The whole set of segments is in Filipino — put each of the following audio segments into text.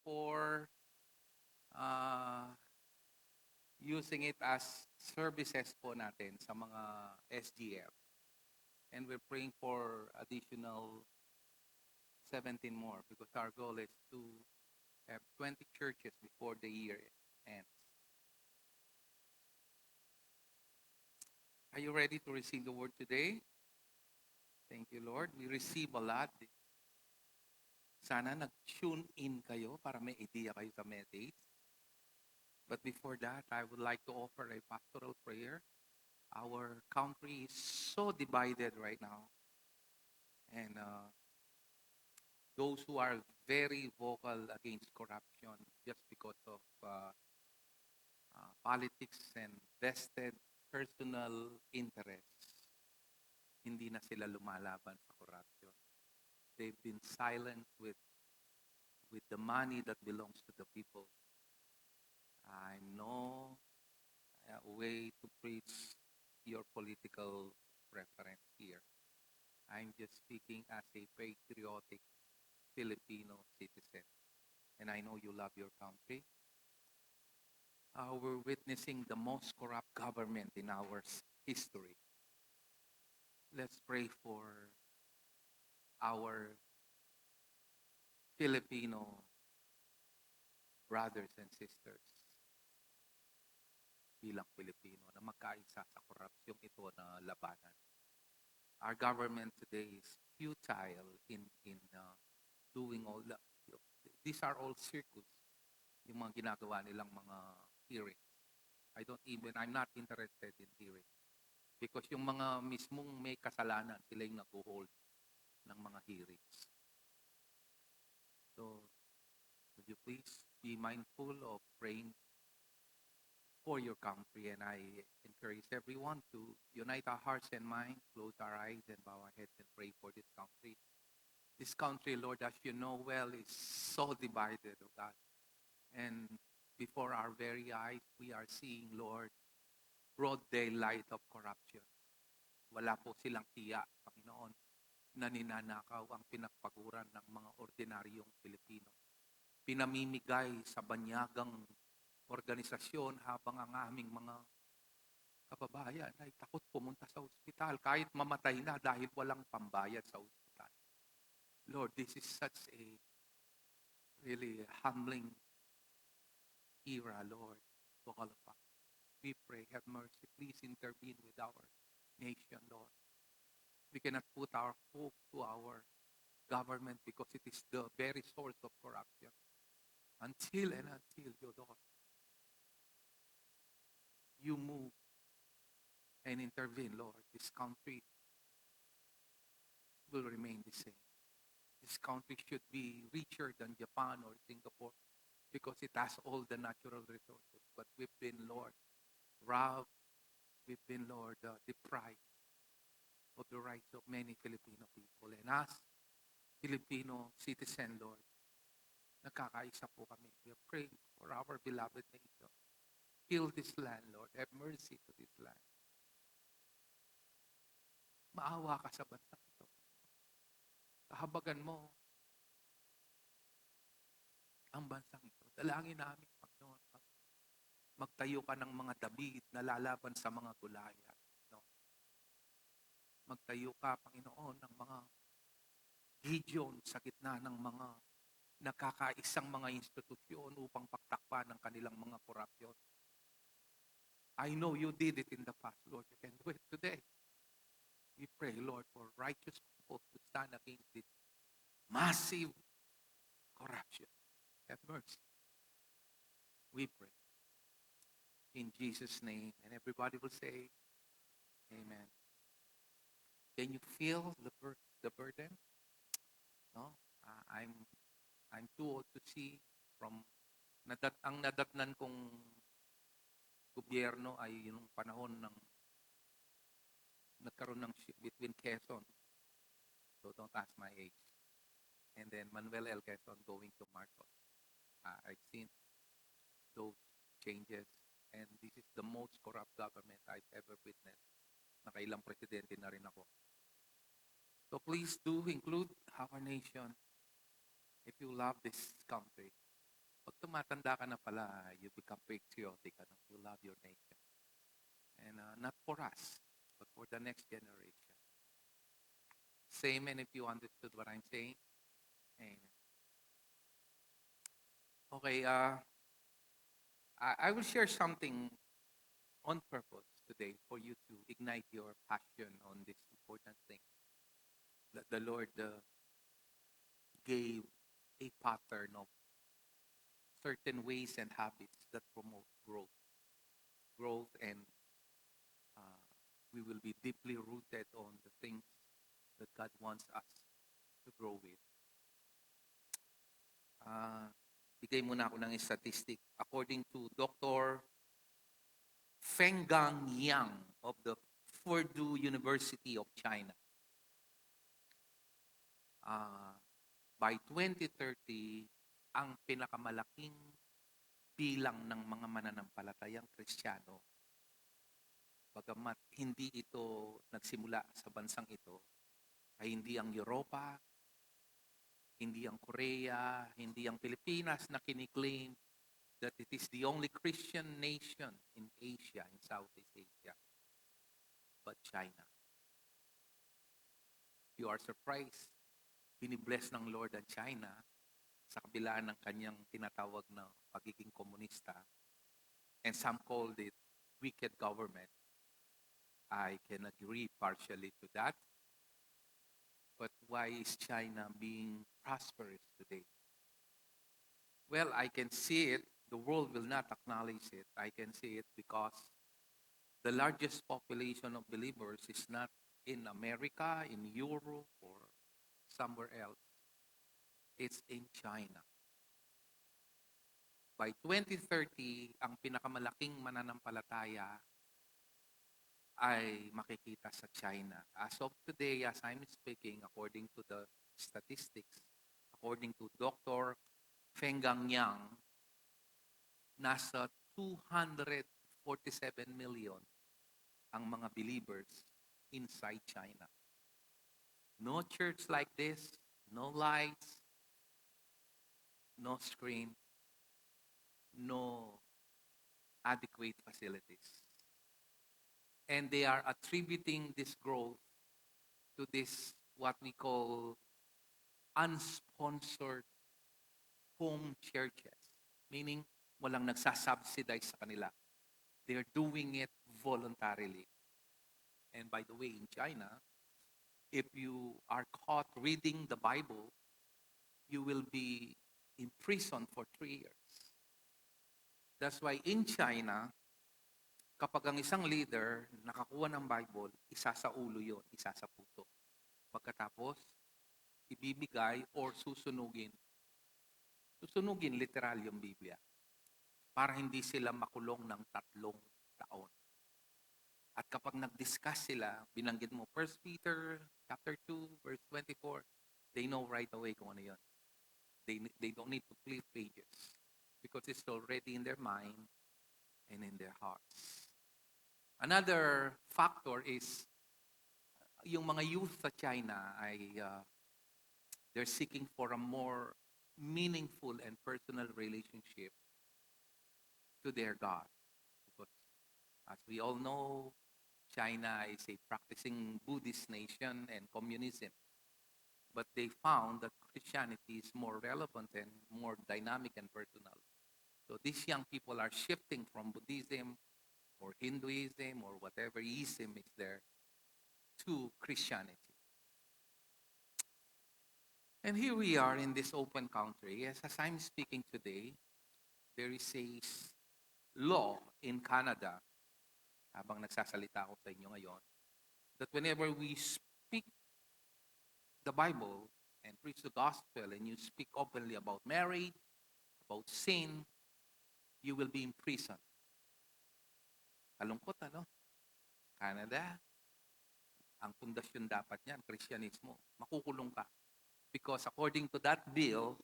for uh, using it as services po natin sa mga SGF. And we're praying for additional 17 more because our goal is to have 20 churches before the year ends. Are you ready to receive the word today? Thank you, Lord. We receive a lot. Sana nag-tune in kayo para may idea kayo sa message. But before that, I would like to offer a pastoral prayer. Our country is so divided right now. And those who are very vocal against corruption just because of politics and vested personal interests, hindi na sila lumalaban sa corruption. They've been silent with the money that belongs to the people. I know a way to preach your political preference here. I'm just speaking as a patriotic Filipino citizen. And I know you love your country. We're witnessing the most corrupt government in our history. Let's pray for our Filipino brothers and sisters bilang Pilipino na magkaisa sa korupsyong ito na labanan. Our government today is futile in doing all the, these are all circus, yung mga ginagawa nilang mga hearings. I'm not interested in hearings. Because yung mga mismong may kasalanan, sila yung nag-hold ng mga hearings. So, would you please be mindful of praying for your country? And I encourage everyone to unite our hearts and minds, close our eyes and bow our heads and pray for this country. This country, Lord, as you know well, is so divided, oh God. And before our very eyes, we are seeing, Lord, broad daylight of corruption. Wala po silang tiya, Panginoon, na ninanakaw ang pinagpaguran ng mga ordinaryong Pilipino. Pinamimigay sa banyagang organisasyon habang ang aming mga kababayan ay takot pumunta sa ospital kahit mamatay na dahil walang pambayad sa ospital. Lord, this is such a really humbling era, Lord, to all of us. We pray, have mercy. Please intervene with our nation, Lord. We cannot put our hope to our government because it is the very source of corruption. Until you, Lord, you move and intervene, Lord, this country will remain the same. This country should be richer than Japan or Singapore because it has all the natural resources. But we've been, Lord, robbed. We've been, Lord, deprived of the rights of many Filipino people. And as Filipino citizen, Lord, nagkakaisa po kami. We are praying for our beloved nation. Heal this land, Lord. Have mercy to this land. Maawa ka sa bansang ito. Kahabagan mo ang bansang ito. Dalangin namin, Panginoon, magtayo ka ng mga David na lalaban sa mga Goliath. No? Magtayo ka, Panginoon, ng mga Gideon sa gitna ng mga nakakaisang mga institusyon upang pagtakpan ng kanilang mga korupsyon. I know you did it in the past, Lord. You can do it today. We pray, Lord, for righteous people to stand against this massive corruption. Have mercy. We pray. In Jesus' name. And everybody will say, Amen. Can you feel the burden? No? I'm too old to see from ang nadatnan kong gobyerno ay yung panahon ng nagkaroon ng shift between Quezon. So don't ask my age. And then Manuel L. Quezon going to Marcos. I've seen those changes. And this is the most corrupt government I've ever witnessed. Nakailang presidente na rin ako. So please do include our nation if you love this country. Pag tumatanda ka na pala, you become patriotic, ano? You love your nation. And not for us, but for the next generation. Say amen if you understood what I'm saying. Amen. Okay, I will share something on purpose today for you to ignite your passion on this important thing that the Lord gave a pattern of certain ways and habits that promote growth, and uh, we will be deeply rooted on the things that God wants us to grow with. Bigay muna ako ng statistic. According to Dr. Fenggang Yang of the Purdue University of China, uh, by 2030, ang pinakamalaking bilang ng mga mananampalatayang Kristiyano, bagamat hindi ito nagsimula sa bansang ito, ay hindi ang Europa, hindi ang Korea, hindi ang Pilipinas na kiniklaim that it is the only Christian nation in Asia, in Southeast Asia, but China. If you are surprised, binibless ng Lord ang China sa kabila ng kanyang tinatawag na pagiging komunista, and some called it wicked government. I can agree partially to that. But why is China being prosperous today? Well, I can see it. The world will not acknowledge it. I can see it because the largest population of believers is not in America, in Europe, or somewhere else. It's in China. By 2030, ang pinakamalaking mananampalataya ay makikita sa China. As of today, as I'm speaking, according to the statistics, according to Dr. Fenggang Yang, nasa 247 million ang mga believers inside China. No church like this, no lights, no screen, no adequate facilities. And they are attributing this growth to this, what we call, unsponsored home churches. Meaning, walang nagsasubsidize sa kanila. They're doing it voluntarily. And by the way, in China, if you are caught reading the Bible, you will be imprisoned for 3 years. That's why in China, kapag ang isang leader nakakuha ng Bible, isa sa ulo yon, isa sa puso. Pagkatapos, ibibigay or susunugin literal yung Biblia para hindi sila makulong ng 3 taon. At kapag nag-discuss sila, binanggit mo 1 Peter chapter 2, verse 24, they know right away kung ano yun. They don't need to flip pages because it's already in their mind and in their hearts. Another factor is yung mga youth sa China ay they're seeking for a more meaningful and personal relationship to their God. Because as we all know, China is a practicing Buddhist nation and communism. But they found that Christianity is more relevant and more dynamic and personal. So these young people are shifting from Buddhism or Hinduism or whatever ism is there to Christianity. And here we are in this open country. As I'm speaking today, there is a law in Canada, habang nagsasalita ako sa inyo ngayon, that whenever we speak the Bible and preach the gospel and you speak openly about marriage, about sin, you will be imprisoned. Kalungkot, ano? Canada, ang pundasyon dapat niyan, Kristyanismo, makukulong ka. Because according to that bill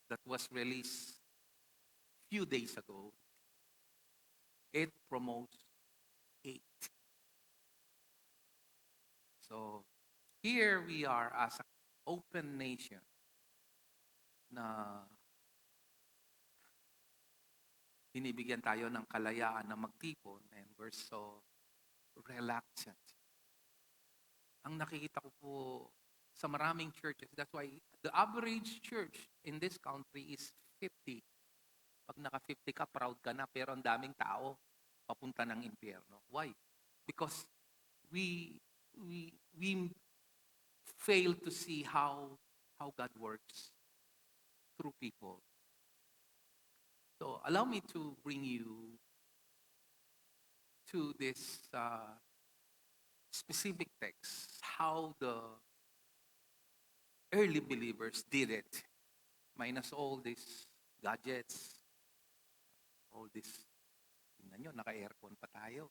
that was released few days ago, it promotes hate. So, here we are as an open nation na binibigyan tayo ng kalayaan na magtipon and we're so reluctant. Ang nakikita ko po sa maraming churches, that's why the average church in this country is 50. Pag naka-50 ka, proud ka na, pero ang daming tao papunta ng impyerno. Why? Because we fail to see how God works through people. So allow me to bring you to this specific text, how the early believers did it, minus all these gadgets, all this. Tingnan nyo, naka-aircon pa tayo.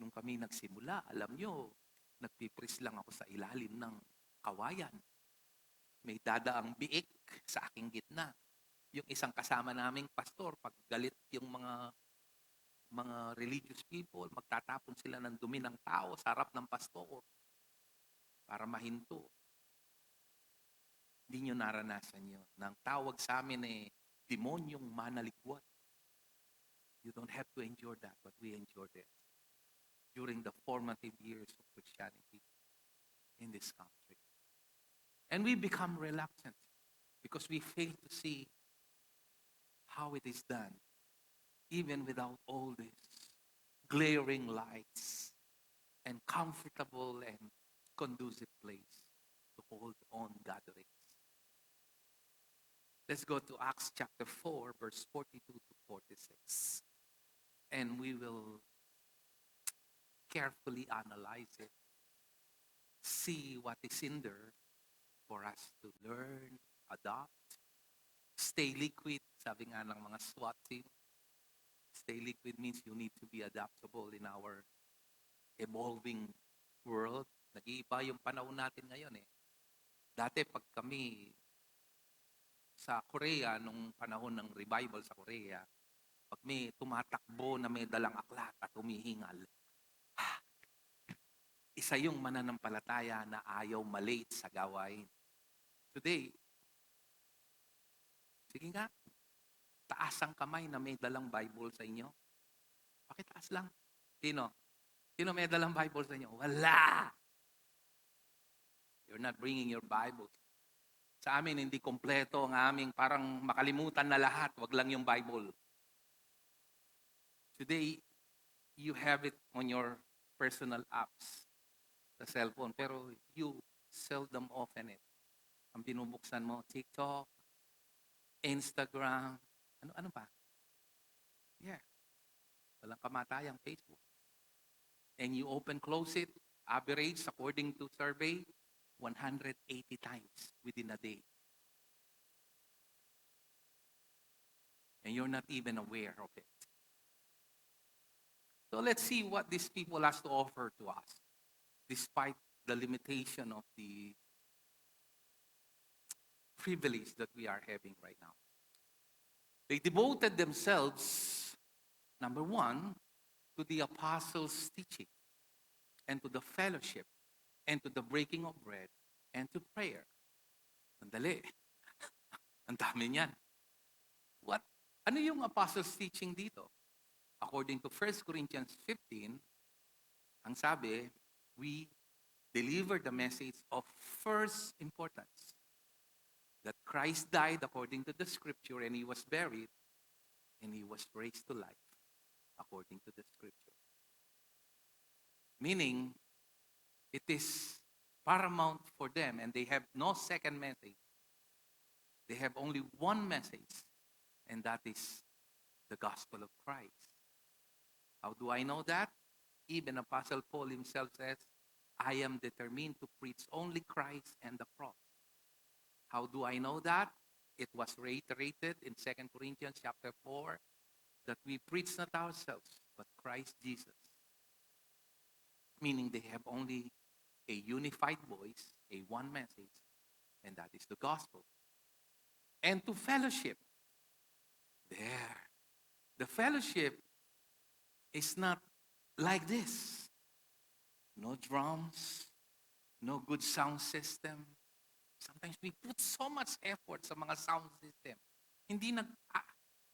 Nung kami nagsimula, alam nyo, nagpipris lang ako sa ilalim ng kawayan. May dadaang biik sa aking gitna. Yung isang kasama naming pastor, pag galit yung mga religious people, magtatapon sila ng dumi ng tao sa harap ng pastor para mahinto. Hindi nyo naranasan yun. Nang tawag sa amin demonyong manaligwat. You don't have to endure that, but we endured it during the formative years of Christianity in this country. And we become reluctant because we fail to see how it is done, even without all these glaring lights and comfortable and conducive place to hold on gatherings. Let's go to Acts chapter 4, verse 42 to 46. And we will carefully analyze it, see what is in there for us to learn, adopt, stay liquid. Sabi nga ng mga SWAT team, stay liquid means you need to be adaptable in our evolving world. Nag-iiba yung panahon natin ngayon eh. Dati pag kami sa Korea, nung panahon ng revival sa Korea, pag may tumatakbo na may dalang aklat at humihingal, isa yung mananampalataya na ayaw malate sa gawain. Today, sige nga, taas ang kamay na may dalang Bible sa inyo. Pakitaas lang. Sino? Sino may dalang Bible sa inyo? Wala! You're not bringing your Bible. Sa amin, hindi kompleto ang aming parang makalimutan na lahat. Wag lang yung Bible. Today, you have it on your personal apps sa cellphone, pero you seldom open it. Ang binubuksan mo, TikTok, Instagram, ano pa? Yeah. Walang kamatayang Facebook. And you close it, average, according to survey, 180 times within a day. And you're not even aware of it. So let's see what these people has to offer to us, despite the limitation of the privilege that we are having right now. They devoted themselves, number one, to the apostles' teaching and to the fellowship and to the breaking of bread and to prayer. Sandali. Ang dami niyan. What? Ano yung apostles' teaching dito? According to 1 Corinthians 15, ang sabi, we deliver the message of first importance. That Christ died according to the scripture and he was buried and he was raised to life according to the scripture. Meaning, it is paramount for them and they have no second message. They have only one message, and that is the gospel of Christ. How do I know that? Even Apostle Paul himself says, I am determined to preach only Christ and the cross. How do I know that? It was reiterated in 2 Corinthians chapter 4 that we preach not ourselves, but Christ Jesus. Meaning they have only a unified voice, a one message, and that is the gospel. And to fellowship. There. The fellowship is not like this. No drums, no good sound system. Sometimes we put so much effort sa mga sound system. Hindi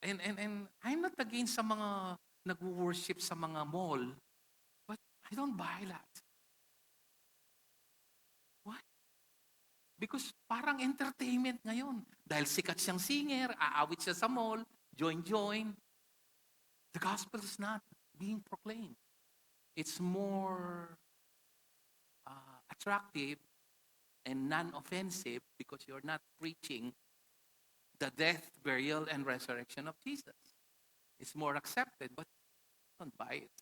And I'm not against sa mga nag-worship sa mga mall, but I don't buy that. Why? Because parang entertainment ngayon. Dahil sikat siyang singer, aawit siya sa mall, join. The gospel is not being proclaimed. It's more attractive and non-offensive because you're not preaching the death, burial, and resurrection of Jesus. It's more accepted, but don't buy it.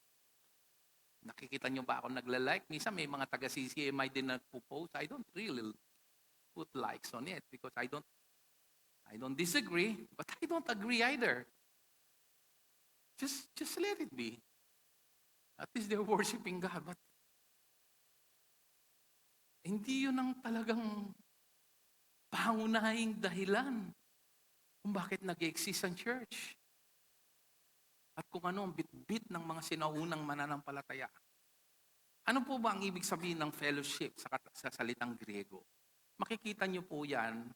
Nakikita nyo ba ako nagla-like? Minsan may mga taga-CCMI din nagpo-post. I don't really put likes on it because I don't disagree, but I don't agree either. Just let it be. At least they're worshiping God, but hindi yun ang talagang pangunahing dahilan kung bakit nag-exist ang church. At kung ano ang bit-bit ng mga sinaunang mananampalataya. Ano po ba ang ibig sabihin ng fellowship sa salitang Griego? Makikita niyo po yan,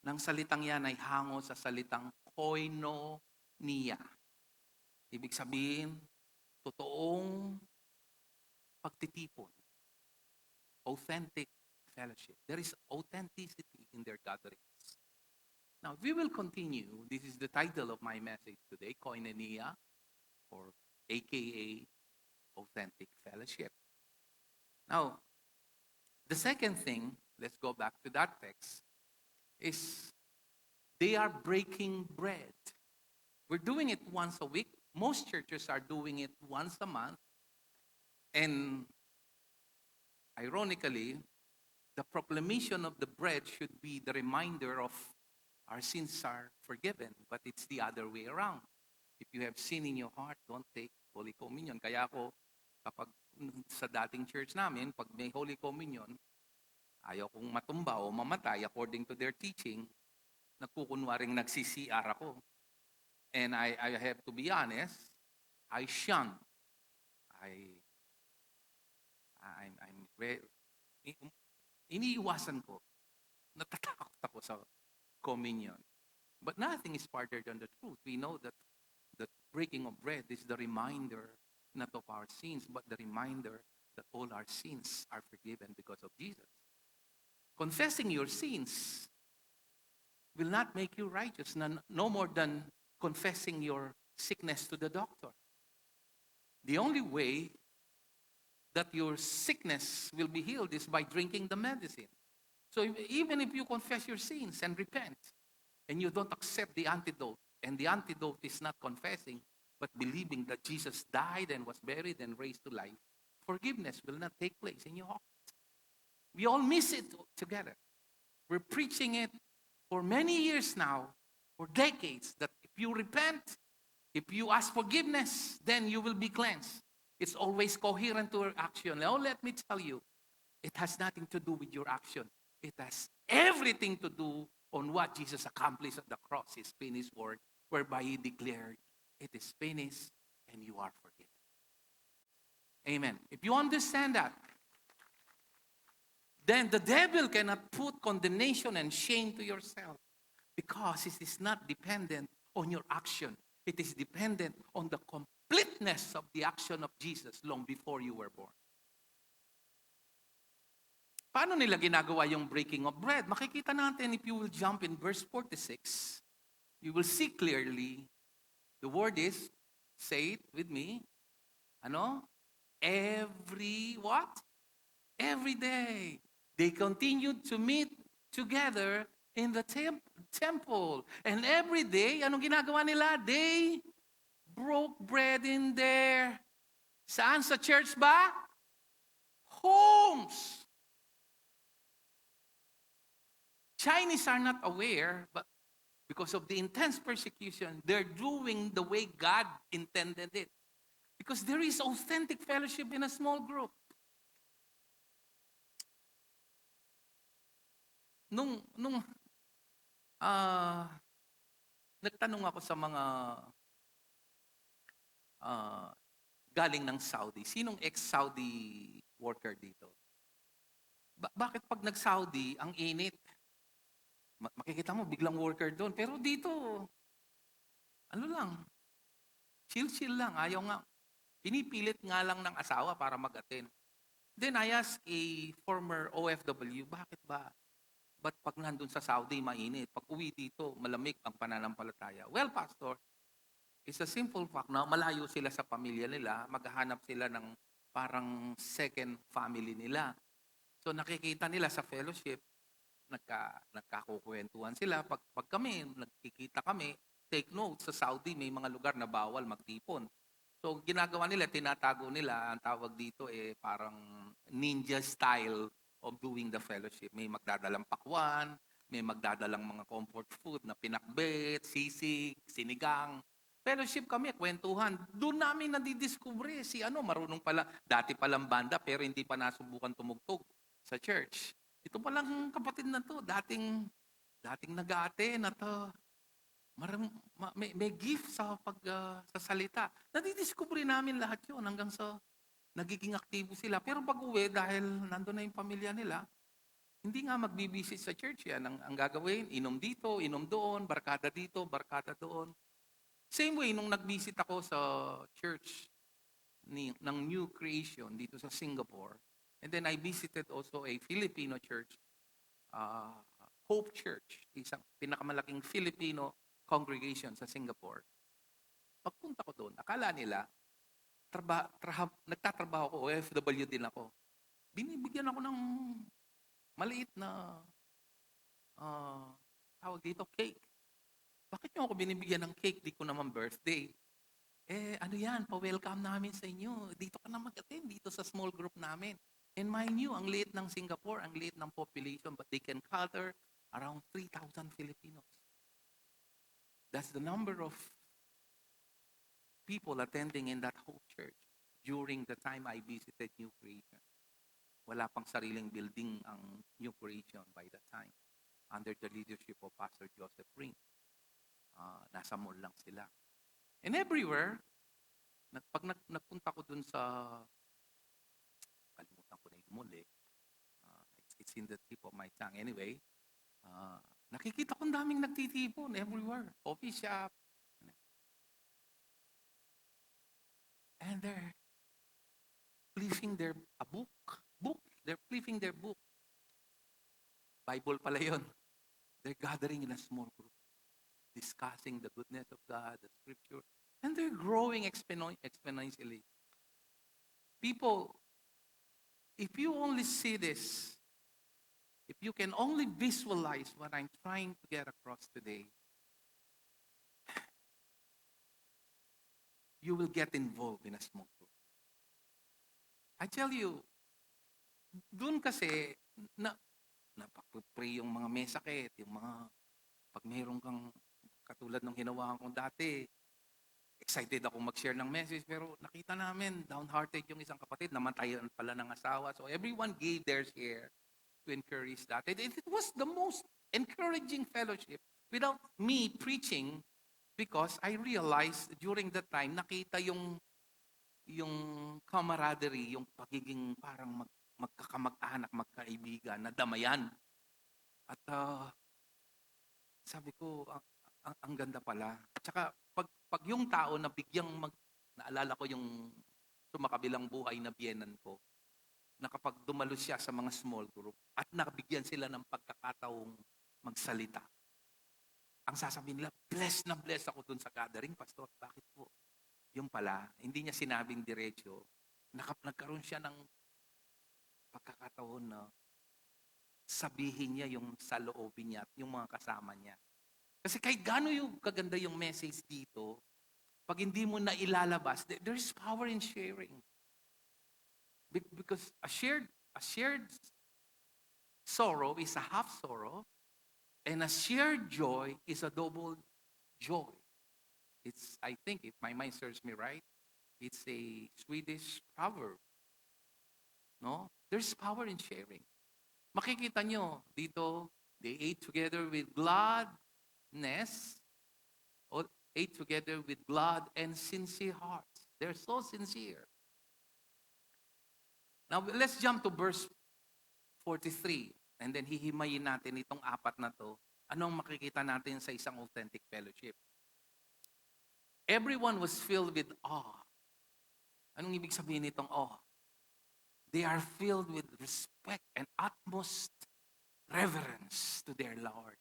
ng salitang yan ay hango sa salitang koinonia. Ibig sabihin, totoong pagtitipon. Authentic fellowship. There is authenticity in their gatherings. Now, we will continue. This is the title of my message today, Koinonia, or AKA Authentic Fellowship. Now, the second thing, let's go back to that text, is they are breaking bread. We're doing it once a week. Most churches are doing it once a month. And ironically, the proclamation of the bread should be the reminder of our sins are forgiven, but it's the other way around. If you have sin in your heart, don't take Holy Communion. Kaya ako, kapag sa dating church namin, pag may Holy Communion, ayaw kong matumba o mamatay according to their teaching, nagkukunwaring nagsi-CR ako. And I have to be honest, I shun. Iniiwasan ko. Natatakot ako sa communion. But nothing is farther than the truth. We know that the breaking of bread is the reminder not of our sins, but the reminder that all our sins are forgiven because of Jesus. Confessing your sins will not make you righteous, no more than confessing your sickness to the doctor. The only way that your sickness will be healed is by drinking the medicine. So even if you confess your sins and repent, and you don't accept the antidote, and the antidote is not confessing, but believing that Jesus died and was buried and raised to life, forgiveness will not take place in your heart. We all miss it together. We're preaching it for many years now, for decades, that if you repent, if you ask forgiveness, then you will be cleansed. It's always coherent to your action. Now, let me tell you, it has nothing to do with your action. It has everything to do on what Jesus accomplished at the cross, his finished work, whereby he declared, it is finished and you are forgiven. Amen. If you understand that, then the devil cannot put condemnation and shame to yourself because it is not dependent on your action. It is dependent on the completeness of the action of Jesus long before you were born. Paano nila ginagawa yung breaking of bread? Makikita natin if you will jump in verse 46, you will see clearly, the word is, say it with me, every what? Every day. They continued to meet together in the temple. And every day, anong ginagawa nila? They broke bread in there. Saan sa church ba? Homes. Chinese are not aware, but because of the intense persecution, they're doing the way God intended it. Because there is authentic fellowship in a small group. Nagtanong ako sa mga galing ng Saudi. Sinong ex-Saudi worker dito? Bakit pag nag-Saudi, ang init? Makikita mo, biglang worker doon. Pero dito, ano lang, chill-chill lang. Ayaw nga, pinipilit nga lang ng asawa para mag-attend. Then I asked a former OFW, bakit ba? Ba't pag nandun sa Saudi, mainit? Pag uwi dito, malamig ang pananampalataya. Well, Pastor, it's a simple fact na malayo sila sa pamilya nila, maghahanap sila ng parang second family nila. So nakikita nila sa fellowship, nagkakukwentuhan sila. Pag kami, nagkikita kami, take note, sa Saudi may mga lugar na bawal magtipon. So ginagawa nila, tinatago nila, ang tawag dito parang ninja style of doing the fellowship. May magdadalang pakwan, may magdadalang mga comfort food na pinakbet, sisig, sinigang. Fellowship kami, kwentuhan. Doon namin nadidiscover si marunong pala, dati palang banda pero hindi pa nasubukan tumugtog sa church. Ito palang kapatid na to, dating nag-a-attend at may gift sa salita. Nadidiscover namin lahat yun hanggang sa nagiging aktibo sila. Pero pag uwi, dahil nandun na yung pamilya nila, hindi nga magbibisit sa church yan. Ang gagawin, inom dito, inom doon, barkada dito, barkada doon. Same way, nung nag-visit ako sa church ng New Creation dito sa Singapore, and then I visited also a Filipino church, Hope Church, isang pinakamalaking Filipino congregation sa Singapore. Pagpunta ko doon, akala nila, nagtatrabaho ko, OFW din ako. Binibigyan ako ng maliit na tawag dito, cake. Bakit nyo ako binibigyan ng cake? Di ko naman birthday. Ano yan, pa-welcome namin sa inyo. Dito ka na mag-attend, dito sa small group namin. And mind you, ang liit ng Singapore, ang liit ng population, but they can gather around 3,000 Filipinos. That's the number of people attending in that whole church during the time I visited New Creation. Wala pang sariling building ang New Creation by that time under the leadership of Pastor Joseph Ring. Nasa mall lang sila. And everywhere, pag nagpunta ko dun sa, kalimutan ko na yung mall it's in the tip of my tongue anyway, nakikita ko daming nagtitipon everywhere. Coffee shop. And they're flipping a book. They're flipping their book. Bible pala yun. They're gathering in a small group, discussing the goodness of God, the scripture, and they're growing exponentially. People, if you only see this, if you can only visualize what I'm trying to get across today, you will get involved in a small group. I tell you, dun kasi, napag-pray yung mga may sakit, yung mga, pag mayroon kang, katulad ng hinawakan ko dati, excited ako mag-share ng message, pero nakita namin, downhearted yung isang kapatid, namatayan pala ng asawa. So everyone gave their share to encourage that. It was the most encouraging fellowship without me preaching, because I realized during that time, nakita yung camaraderie, yung pagiging parang magkakamag-anak, magkaibigan, na damayan. At sabi ko, ang ganda pala. At saka, pag yung tao na naalala ko yung sumakabilang buhay na biyenan ko, na kapag dumalo siya sa mga small group at nakabigyan sila ng pagkakataong magsalita, ang sasabihin nila, blessed na blessed ako dun sa gathering, Pastor. Bakit po? Yung pala, hindi niya sinabing diretso, nagkaroon siya ng pagkakataon na sabihin niya yung sa loobin niya at yung mga kasama niya. Kasi kahit gaano yung kaganda yung message dito, pag hindi mo na ilalabas, there's power in sharing. Because a shared sorrow is a half sorrow, and a shared joy is a double joy. It's, I think, if my mind serves me right, it's a Swedish proverb. No? There's power in sharing. Makikita nyo dito, they ate together with gladness, or ate together with glad and sincere hearts. They're so sincere. Now, let's jump to verse 43. And then hihimayin natin itong apat na to. Anong makikita natin sa isang authentic fellowship? Everyone was filled with awe. Anong ibig sabihin nitong awe? They are filled with respect and utmost reverence to their Lord.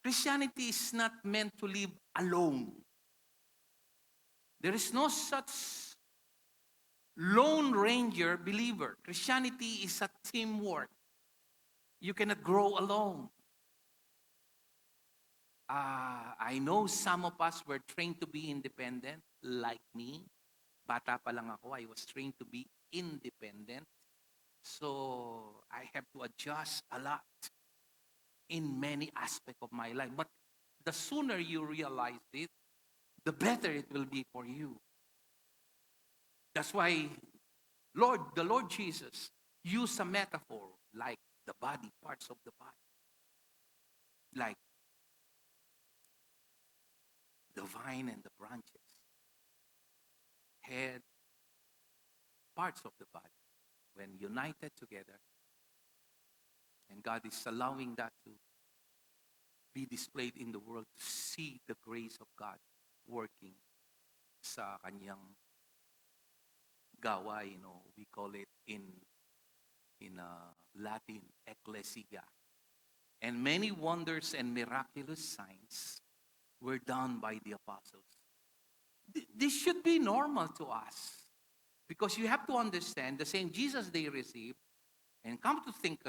Christianity is not meant to live alone. There is no such lone ranger believer. Christianity is a teamwork. You cannot grow alone. I know some of us were trained to be independent, like me. Bata pa lang ako, I was trained to be independent. So I have to adjust a lot in many aspects of my life. But the sooner you realize it, the better it will be for you. That's why the Lord Jesus used a metaphor like the body, parts of the body. Like the vine and the branches. Head, parts of the body. When united together, and God is allowing that to be displayed in the world to see the grace of God working sa kanyang gawain, we call it in Latin, ecclesia. And many wonders and miraculous signs were done by the apostles. This should be normal to us because you have to understand the same Jesus they received, and come to think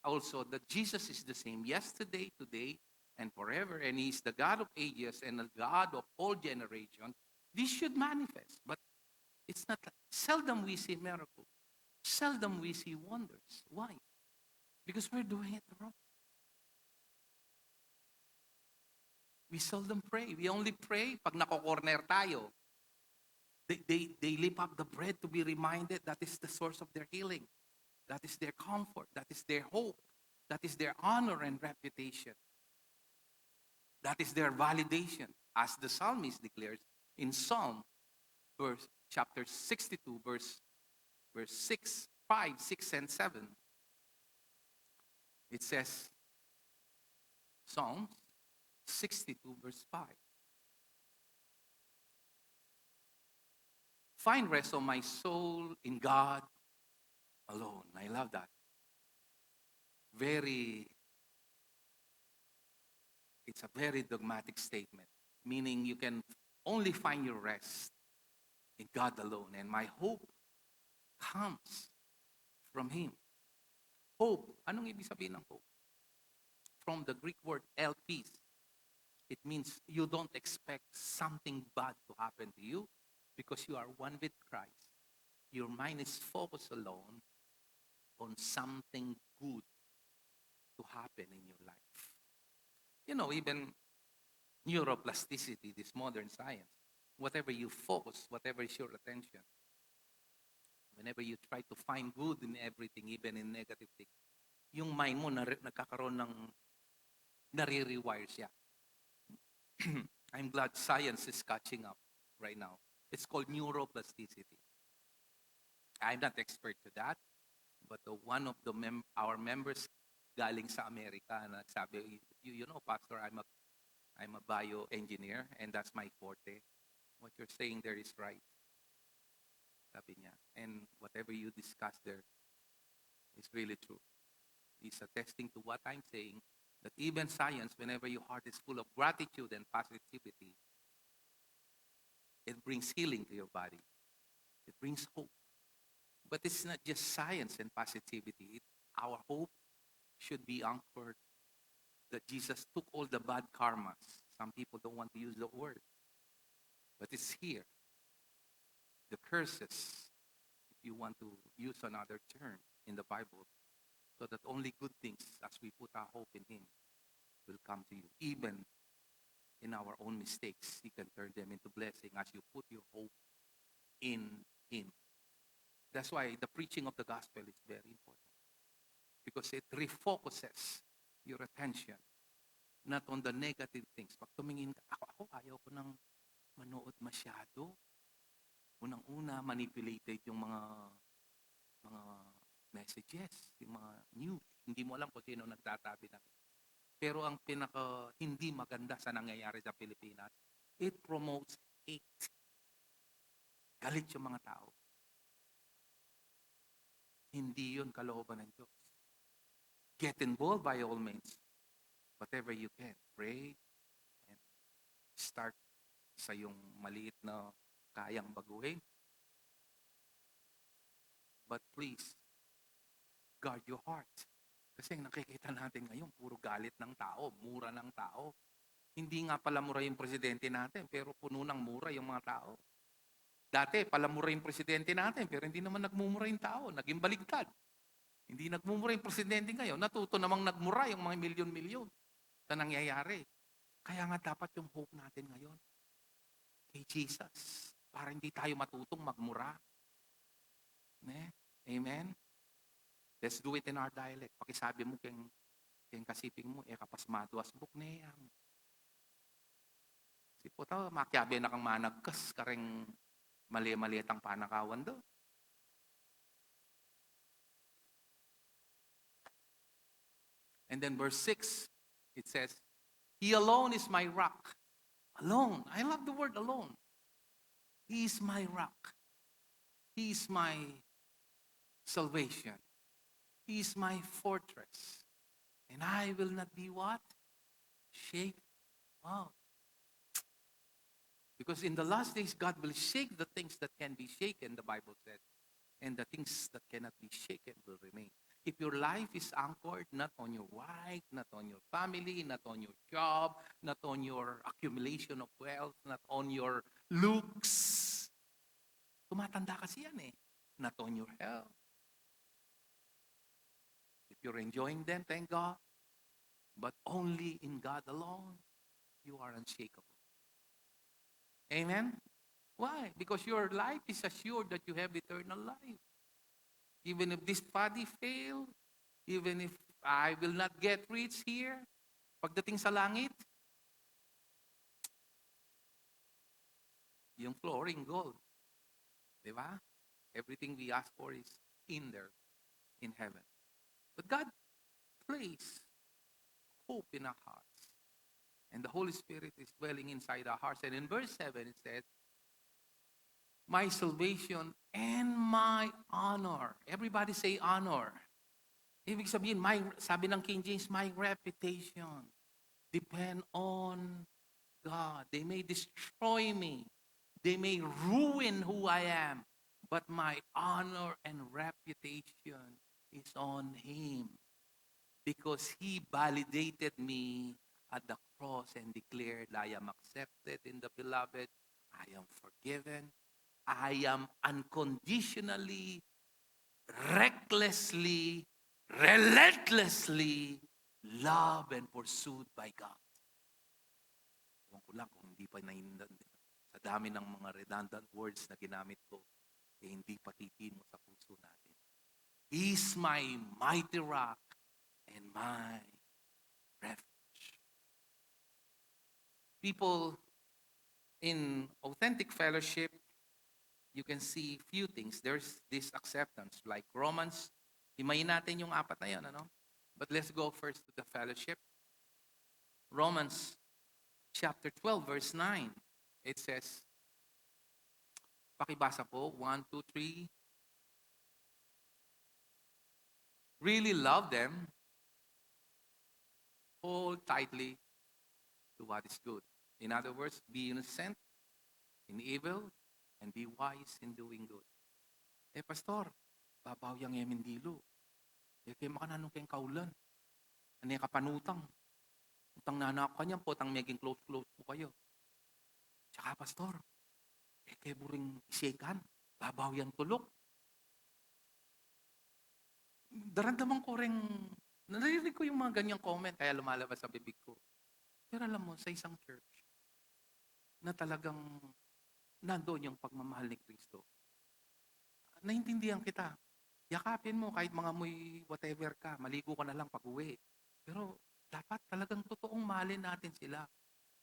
also that Jesus is the same yesterday, today, and forever, and He's the God of ages and the God of all generations. This should manifest, but it's not. Seldom we see miracles. Seldom we see wonders. Why? Because we're doing it wrong. We seldom pray. We only pray pag nako-corner tayo. They lift up the bread to be reminded that is the source of their healing. That is their comfort. That is their hope. That is their honor and reputation. That is their validation. As the psalmist declares in Psalm chapter 62, verse 6, 5, 6, and 7. It says, Psalms 62, verse 5. Find rest, O my soul, in God alone. I love that. It's a very dogmatic statement, meaning you can only find your rest in God alone. And my hope comes from Him. Hope. Anong ibig sabihin ng hope? From the Greek word elpis. It means you don't expect something bad to happen to you because you are one with Christ. Your mind is focused alone on something good to happen in your life. Even neuroplasticity, this modern science, whatever you focus, whatever is your attention, whenever you try to find good in everything, even in negative things, yung mind mo nagkakaroon ng nare-rewire siya. I'm glad science is catching up right now. It's called neuroplasticity. I'm not expert to that, but one of our members galing sa Amerika nagsabi, you know, Pastor, I'm a bioengineer and that's my forte. What you're saying there is right. Sabi niya. And whatever you discuss there is really true. He's attesting to what I'm saying, that even science, whenever your heart is full of gratitude and positivity, it brings healing to your body. It brings hope. But it's not just science and positivity. Our hope should be anchored that Jesus took all the bad karmas. Some people don't want to use the word, but it's here. The curses, if you want to use another term in the Bible, so that only good things, as we put our hope in Him, will come to you. Even in our own mistakes, He can turn them into blessing as you put your hope in Him. That's why the preaching of the gospel is very important, because it refocuses your attention not on the negative things. Pag tumingin ka, ako ayaw ko nang manood masyado. Unang-una, manipulated yung mga messages, yung mga news. Hindi mo alam kung sino nagtatabi ng. Pero ang pinaka hindi maganda sa nangyayari sa Pilipinas, It promotes hate. Galit yung mga tao. Hindi yun kalooban ng Diyos. Get involved by all means. Whatever you can. Pray and start sa yung maliit na kayang baguhin. But please, guard your heart. Kasi nakikita natin ngayon, puro galit ng tao, mura ng tao. Hindi nga pala mura yung presidente natin, pero puno ng mura yung mga tao. Dati, palamura yung presidente natin, pero hindi naman nagmumura yung tao. Naging baligtad. Hindi nagmumura yung presidente ngayon. Natuto namang nagmura yung mga milyon-milyon na nangyayari. Kaya nga dapat yung hope natin ngayon kay Jesus. Para hindi tayo matutong magmura. Amen? Let's do it in our dialect. Pakisabi mo keng kasiping mo, kapas maduas buk neyam. Si po tao, makyabi na kang managkas, kareng mali-maliit ang panakawan do. And then verse 6, it says, He alone is my rock. Alone. I love the word alone. He is my rock. He is my salvation. He is my fortress. And I will not be what? Shaken. Wow. Because in the last days, God will shake the things that can be shaken, the Bible says. And the things that cannot be shaken will remain. If your life is anchored not on your wife, not on your family, not on your job, not on your accumulation of wealth, not on your looks, tumatanda kasi yan eh. Not on your health. If you're enjoying them, thank God. But only in God alone, you are unshakable. Amen? Why? Because your life is assured that you have eternal life. Even if this body fail, even if I will not get rich here, pagdating sa langit, yung flooring gold. Di ba? Everything we ask for is in there, in heaven. But God placed hope in our hearts. And the Holy Spirit is dwelling inside our hearts. And in verse 7, it says, my salvation and my honor. Everybody say honor. Ibig sabihin, sabi ng King James, my reputation depend on God. They may destroy me. They may ruin who I am. But my honor and reputation is on Him. Because He validated me at the cross and declared, I am accepted in the beloved. I am forgiven. I am unconditionally, recklessly, relentlessly loved and pursued by God. Ewan ko lang kung hindi pa sa dami ng mga redundant words na ginamit ko, hindi pa titino sa puso natin. He's my mighty rock and my refuge. People in authentic fellowship, you can see few things. There's this acceptance, like Romans. Himayin natin yung apat na yun, ano? But let's go first to the fellowship. Romans chapter 12, verse 9. It says, pakibasa po, 1, 2, 3. Really love them. Hold tightly to what is good. In other words, be innocent in evil and be wise in doing good. Pastor, babaw yang yemindilo. Kaya makananong kayong kaulan. Ano yung kapanutang? Utang nanak ka niyan po, tang maging close po kayo. Tsaka, Pastor, kaya buring isikan, babaw yang tulok. Daramdaman ko rin, naririnig ko yung mga ganyang comment, kaya lumalabas sa bibig ko. Pero alam mo, sa isang church, na talagang nandoon yung pagmamahal ni Kristo, naintindihan kita. Yakapin mo kahit mga muy whatever ka, maligo ka na lang pag-uwi. Pero dapat talagang totoong mahalin natin sila.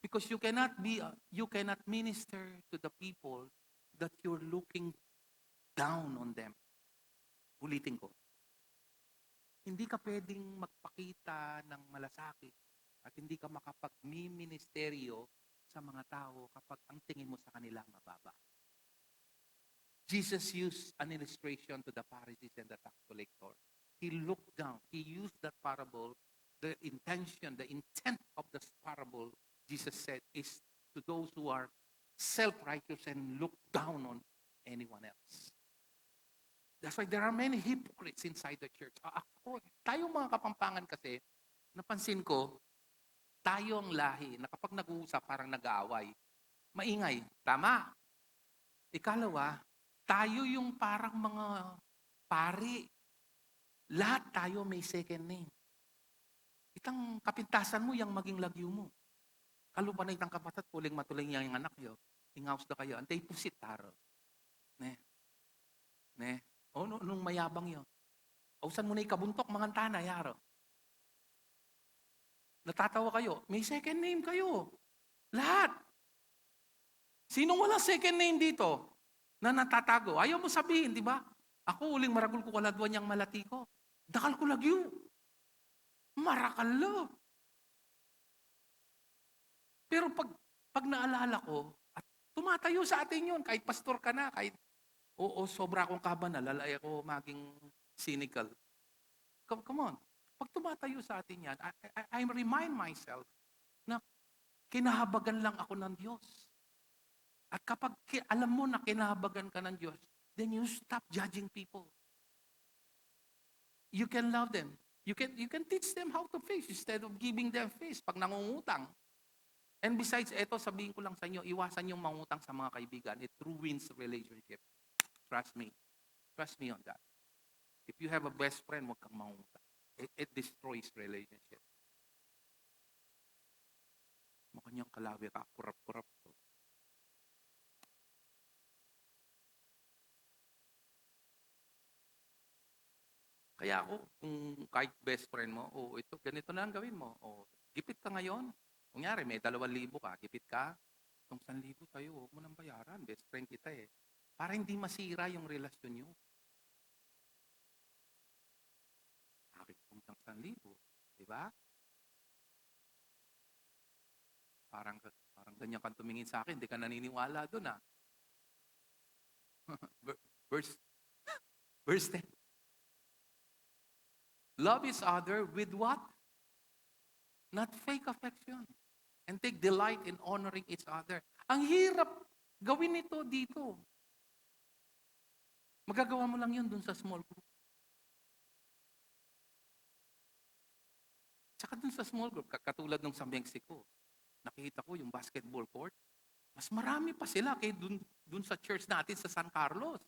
Because you cannot minister to the people that you're looking down on them. Ulitin ko. Hindi ka pwedeng magpakita ng malasakit at hindi ka makapagmi-ministeryo sa mga tao kapag ang tingin mo sa kanila mababa. Jesus used an illustration to the Pharisees and the tax collector. He looked down. He used that parable. The intent of this parable, Jesus said, is to those who are self-righteous and look down on anyone else. That's why there are many hypocrites inside the church. Tayo mga Kapampangan kasi, napansin ko, tayo ang lahi na kapag nag-uusap parang nag-aaway. Maingay. Tama. Ikalawa, tayo yung parang mga pari. Lahat tayo may second name. Itang kapintasan mo, yung maging lagyo mo. Kalupa na itang kapatat, puling matuling yung anak nyo. Ingaws na kayo. Antay pusit taro. Ne? O, nung mayabang yun. Ausan mo na ikabuntok, mga tana, yaro. Natatawa kayo. May second name kayo. Lahat. Sinong walang second name dito na natatago? Ayaw mo sabihin, di ba? Ako, uling maragul ko kaladwan niyang malati ko. Dakal ko lagyo. Marakal lo. Pero pag naalala ko, at tumatayo sa atin yun, kahit pastor ka na, kahit sobra akong kabanal, lalay ako maging cynical. Come on. Pag tumatayo sa atin yan, I remind myself na kinahabagan lang ako ng Diyos. At kapag alam mo na kinahabagan ka ng Diyos, then you stop judging people. You can love them. You can teach them how to fish instead of giving them fish pag nangungutang. And besides, eto sabihin ko lang sa inyo, iwasan yung mangutang sa mga kaibigan. It ruins relationship. Trust me. Trust me on that. If you have a best friend, huwag kang mangutang. It destroys relationship. Makanyang kalabi ka, kurap-kurap. Kaya ako, kung kahit best friend mo, ito, ganito na ang gawin mo. Gipit ka ngayon. Kunyari, may 2,000 ka, gipit ka. Itong 1,000 sa'yo, huwag mo nang bayaran. Best friend kita eh. Para hindi masira yung relasyon nyo. Akin kong 1,000, di ba? Parang ganyan kang tumingin sa akin, hindi ka naniniwala doon ah. Verse 10. Love each other with what? Not fake affection. And take delight in honoring each other. Ang hirap gawin ito dito. Magagawa mo lang yun dun sa small group. Tsaka dun sa small group, katulad nung sa Mexico, nakita ko yung basketball court, mas marami pa sila kay dun sa church natin sa San Carlos.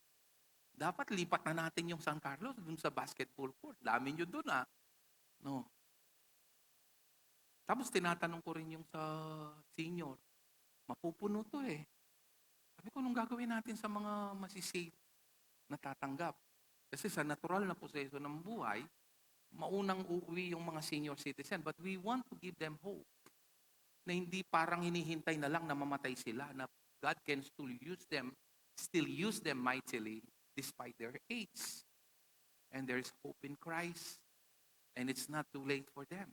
Dapat lipat na natin yung San Carlos dun sa basketball court. Dami nyo dun ah. No. Tapos tinatanong ko rin yung sa senior, mapupuno to eh. Sabi ko, nung gagawin natin sa mga masisave na tatanggap? Kasi sa natural na proseso ng buhay, maunang uuwi yung mga senior citizen. But we want to give them hope. Na hindi parang hinihintay na lang na mamatay sila. Na God can still use them mightily despite their age. And there is hope in Christ. And it's not too late for them.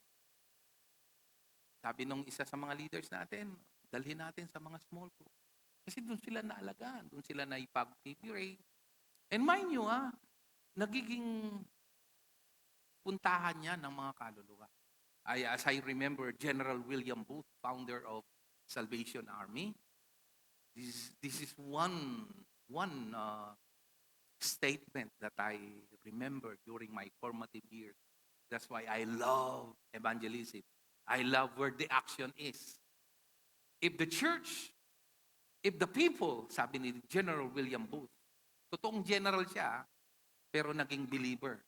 Sabi nung isa sa mga leaders natin, dalhin natin sa mga small group. Kasi doon sila naalagaan, doon sila naipag-figurate. And mind you, nagiging puntahan niya ng mga kaluluwa. As I remember, General William Booth, founder of Salvation Army, this is one statement that I remember during my formative years. That's why I love evangelism. I love where the action is. If the church, if the people, sabi ni General William Booth, totoong general siya, pero naging believer.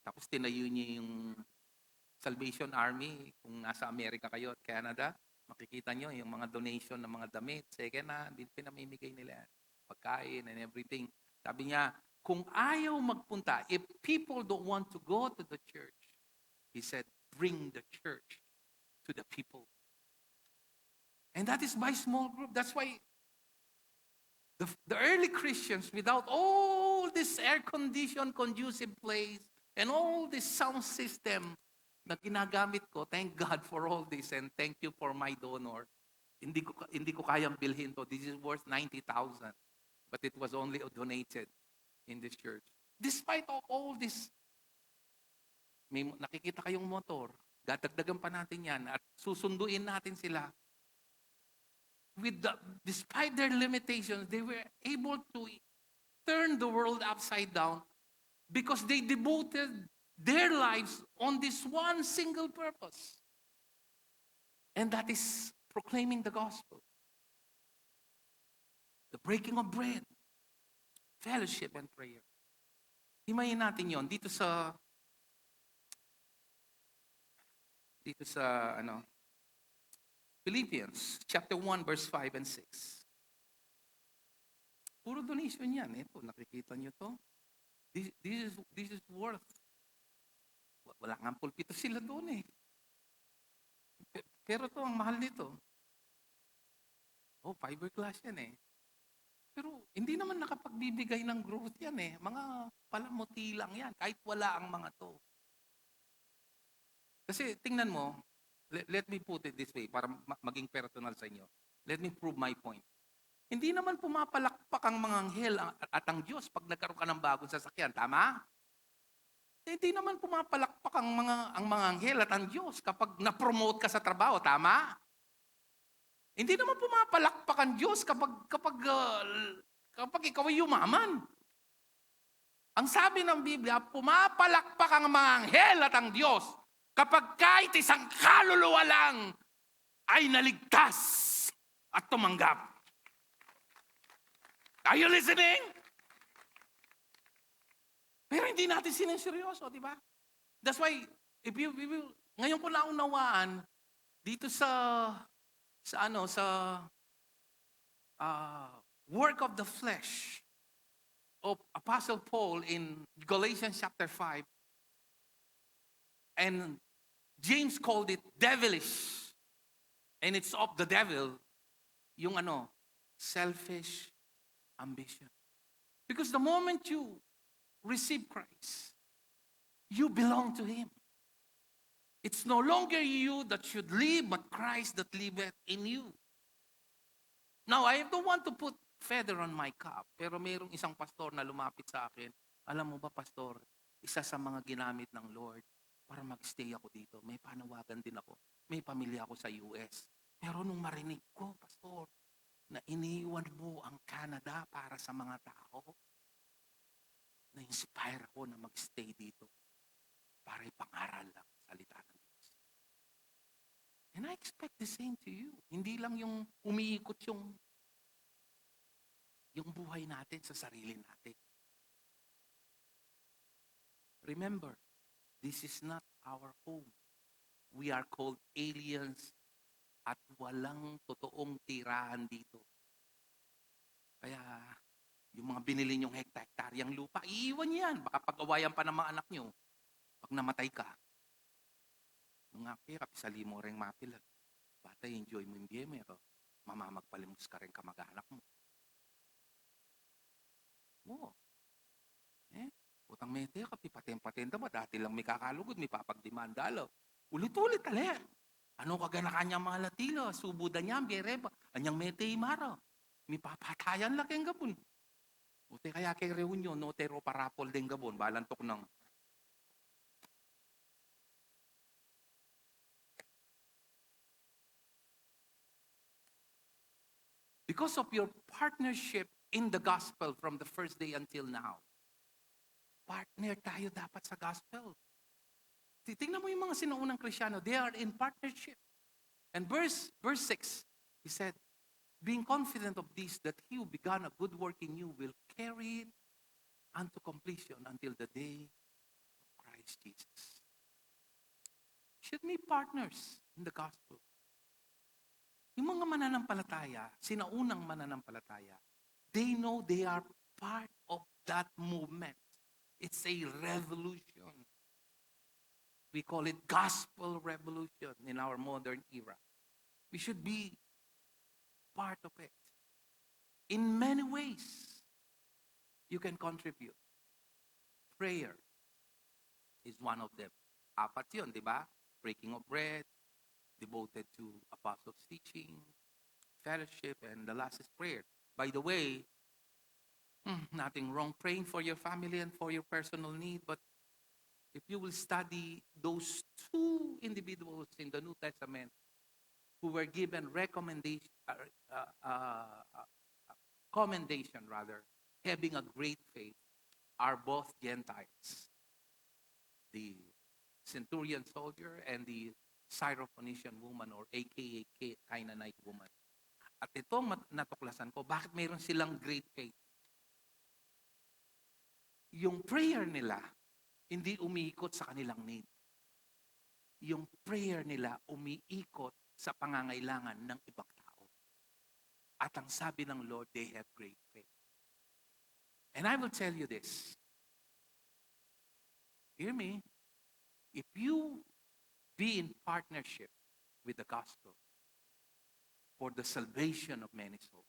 Tapos tinayo niya yung Salvation Army. Kung nasa Amerika kayo at Canada, makikita nyo yung mga donation ng mga damit. Second na, din pinamimigay nila. Pagkain and everything. Sabi niya, kung ayaw magpunta, if people don't want to go to the church, he said, bring the church to the people. And that is by small group. That's why the early Christians, without all this air-conditioned, conducive place, and all this sound system na ginagamit ko, thank God for all this, and thank you for my donor. hindi ko kayang bilhin to. This is worth 90,000. But it was only donated in this church. Despite of all this, may nakikita kayong motor, dadagdagan pa natin yan at susunduin natin sila. Despite their limitations, they were able to turn the world upside down because they devoted their lives on this one single purpose. And that is proclaiming the gospel. The breaking of bread, fellowship, and prayer. Himayin natin yon dito sa Philippians chapter 1 verse 5 and 6. Puro donation yan. Ito, nakikita nyo to. This is worth. Wala nga pulpito sila doon eh. Pero to, ang mahal nito. Fiberglass yan eh. Pero hindi naman nakapagbibigay ng growth yan eh. Mga palamuti lang yan. Kahit wala ang mga to. Kasi tingnan mo, let me put it this way para maging personal sa inyo. Let me prove my point. Hindi naman pumapalakpak ang mga anghel at ang Diyos pag nagkaroon ka ng bagong sasakyan. Tama? Hindi naman pumapalakpak ang mga anghel at ang Diyos kapag na-promote ka sa trabaho. Tama? Hindi naman pumapalakpak ang Diyos kapag ikaw ay yumaman. Ang sabi ng Biblia, pumapalakpak ang mga anghel at ang Diyos kapag kahit isang kaluluwa lang ay naligtas at tumanggap. Are you listening? Pero hindi natin sineryoso, di ba? That's why, ngayon ko naunawaan, dito sa work of the flesh of Apostle Paul in Galatians chapter 5, and James called it devilish, and it's of the devil, yung selfish ambition. Because the moment you receive Christ, you belong to Him. It's no longer you that should live, but Christ that liveth in you. Now, I don't want to put feather on my cap, pero mayroong isang pastor na lumapit sa akin. Alam mo ba, pastor, isa sa mga ginamit ng Lord para mag-stay ako dito. May panawagan din ako. May pamilya ako sa US. Pero nung marinig ko, pastor, na iniwan mo ang Canada para sa mga tao, na-inspire ako na mag-stay dito para ipangaral lang salita ng Diyos. And I expect the same to you. Hindi lang yung umiikot yung buhay natin sa sarili natin. Remember, this is not our home. We are called aliens at walang totoong tirahan dito. Kaya, yung mga binili nyong hektaryang lupa, iiwan yan. Baka pag-awayan pa ng mga anak nyo. Pag namatay ka, mga pera, pisali mo rin mapila. Batay, enjoy mo yung biyeme. Mamamagpalimos ka rin kamag-anak mo. Utang mete ka, pipaten-patenta ba? Dati lang may kakalugod, may papagdemanda. Ulit-ulit, ano kagana kanya mga latilo, subudan niya, biyereba, anyang mete imara. May papatayan lang kayong gabon. Uti kaya kay reunion, no tero parapol din gabon, balantok ng. Because of your partnership in the gospel from the first day until now, partner tayo dapat sa gospel. Tingnan mo yung mga sinuunang Kristiyano, they are in partnership. And verse 6, he said, being confident of this, that he who began a good work in you will carry it unto completion until the day of Christ Jesus. Should be partners in the gospel. Yung mga mananampalataya, sinaunang mananampalataya, they know they are part of that movement. It's a revolution. We call it gospel revolution in our modern era. We should be part of it. In many ways, you can contribute. Prayer is one of them. Apat yun, di ba? Breaking of bread, devoted to apostles' teaching, fellowship, and the last is prayer. By the way, nothing wrong praying for your family and for your personal need, but if you will study those two individuals in the New Testament who were given commendation rather, having a great faith, are both Gentiles. The centurion soldier and the Syrophoenician woman or aka Canaanite woman. At itong natuklasan ko, bakit mayroon silang great faith? Yung prayer nila, hindi umiikot sa kanilang need. Yung prayer nila umiikot sa pangangailangan ng ibang tao. At ang sabi ng Lord, they have great faith. And I will tell you this. Hear me. If you be in partnership with the gospel for the salvation of many souls,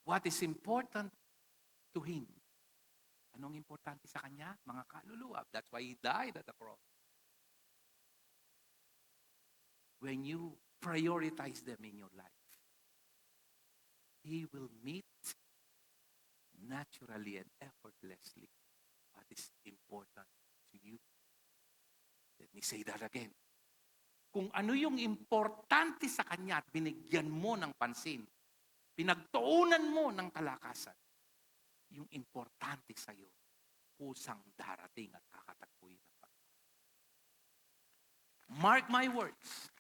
what is important to Him? Anong importante sa Kanya? Mga kaluluwa. That's why He died at the cross. When you prioritize them in your life, He will meet naturally and effortlessly what is important to you. Let me say that again. Kung ano yung importante sa Kanya at binigyan mo ng pansin, pinagtuunan mo ng kalakasan, yung importante sa iyo, kusang darating at kakatagpuin ng Panginoon. Mark my words.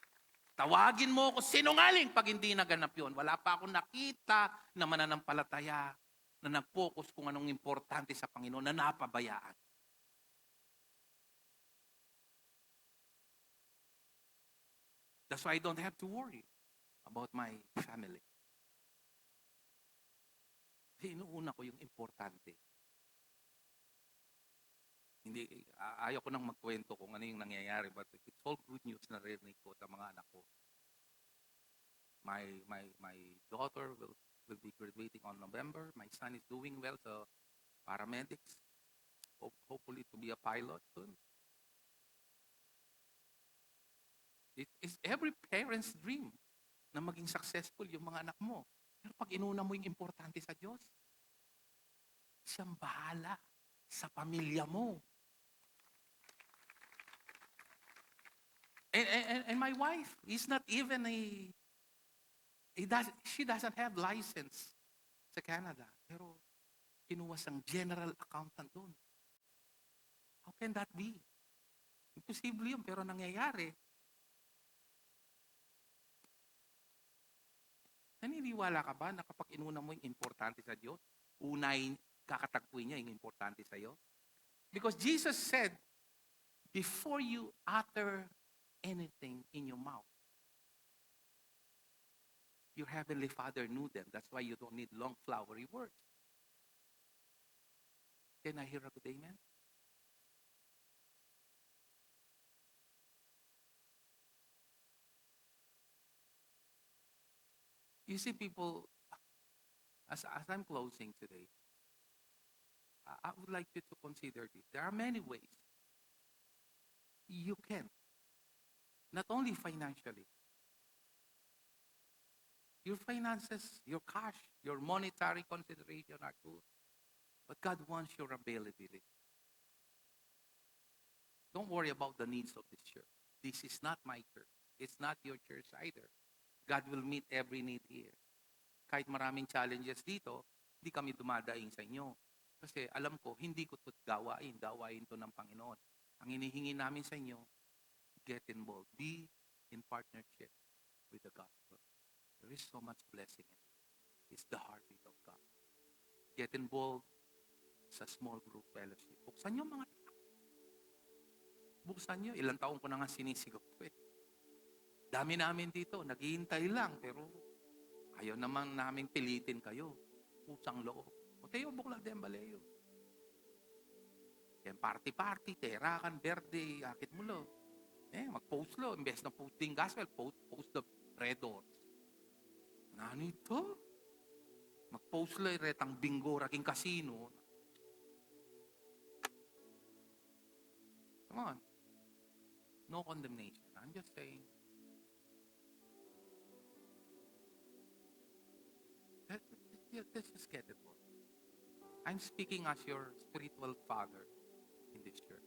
Tawagin mo ako sinungaling pag hindi naganap yun. Wala pa akong nakita na mananampalataya na nag-focus kung anong importante sa Panginoon na napabayaan. That's why I don't have to worry about my family. Kasi inuuna ko yung importante. Hindi, ayaw ko nang magkwento kung ano yung nangyayari, but it's all good news na narinig ko sa mga anak ko. My daughter will be graduating on November. My son is doing well sa paramedics. Hopefully to be a pilot soon. It is every parent's dream na maging successful yung mga anak mo. Pero pag inuna mo yung importante sa Diyos, siyang bahala sa pamilya mo. And my wife is not even she doesn't have license sa Canada. Pero kinuha siyang general accountant doon. How can that be? Imposible yun, pero nangyayari. Naniniwala ka ba na kapag inuna mo yung importante sa Diyos, unahin, kakatagpuin niya yung importante sa iyo? Because Jesus said, before you utter anything in your mouth, your Heavenly Father knew them. That's why you don't need long, flowery words. Can I hear a good amen? You see, people, as I'm closing today, I would like you to consider this. There are many ways you can, not only financially, your finances, your cash, your monetary consideration are good, but God wants your availability. Don't worry about the needs of this church. This is not my church. It's not your church either. God will meet every need here. Kahit maraming challenges dito, hindi kami dumadaing sa inyo. Kasi alam ko, hindi ko ito gawain to ng Panginoon. Ang hinihingi namin sa inyo, get involved. Be in partnership with the gospel. There is so much blessing in it. It's the heartbeat of God. Get involved sa small group fellowship. Buksan nyo mga buksan nyo. Ilang taon ko na nga sinisigaw ko eh. Dami namin dito, naghihintay lang, pero ayaw naman namin pilitin kayo. Pusang loob. O tayo, bukla din balayo. Yan, party-party, terakan, birthday, akit mo lo. Mag-post lo. Imbes na posting gospel, post the red doors. Ano ito? Mag-post lo, retang bingo, raking casino. Come on. No condemnation. I'm just saying, let's just get it, Lord. I'm speaking as your spiritual father in this church.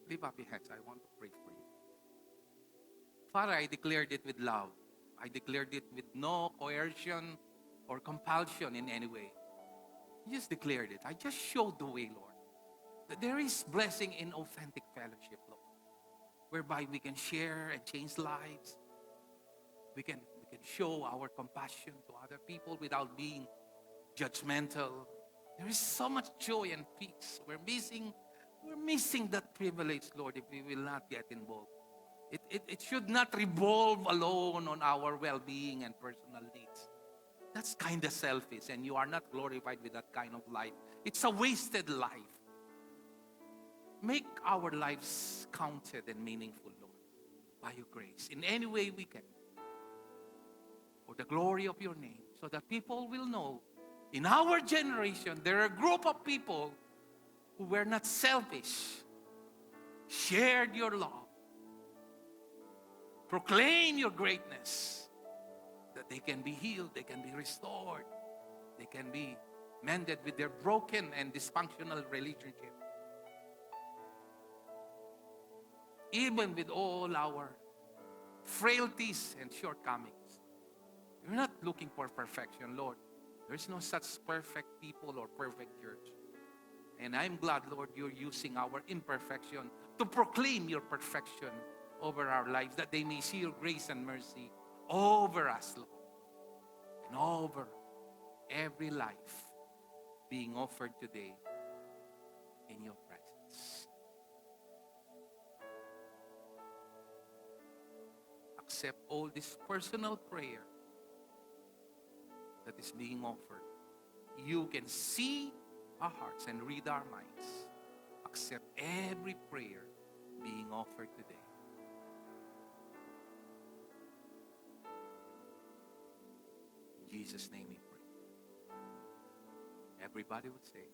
Lift up your hands. I want to pray for you. Father, I declared it with love. I declared it with no coercion or compulsion in any way. I just declared it. I just showed the way, Lord. That there is blessing in authentic fellowship, Lord, whereby we can share and change lives. We can show our compassion to other people without being judgmental. There is so much joy and peace. We're missing that privilege, Lord, if we will not get involved. It should not revolve alone on our well-being and personal needs. That's kind of selfish, and you are not glorified with that kind of life. It's a wasted life. Make our lives counted and meaningful, Lord, by your grace, in any way we can, for the glory of your name, so that people will know in our generation there are a group of people who were not selfish, shared your love, proclaim your greatness, that they can be healed, they can be restored, they can be mended with their broken and dysfunctional relationship. Even with all our frailties and shortcomings, we're not looking for perfection, Lord. There's no such perfect people or perfect church. And I'm glad, Lord, you're using our imperfection to proclaim your perfection over our lives, that they may see your grace and mercy over us, Lord, and over every life being offered today in your presence. Accept all this personal prayer that is being offered. You can see our hearts and read our minds. Accept every prayer being offered today. In Jesus' name we pray. Everybody would say,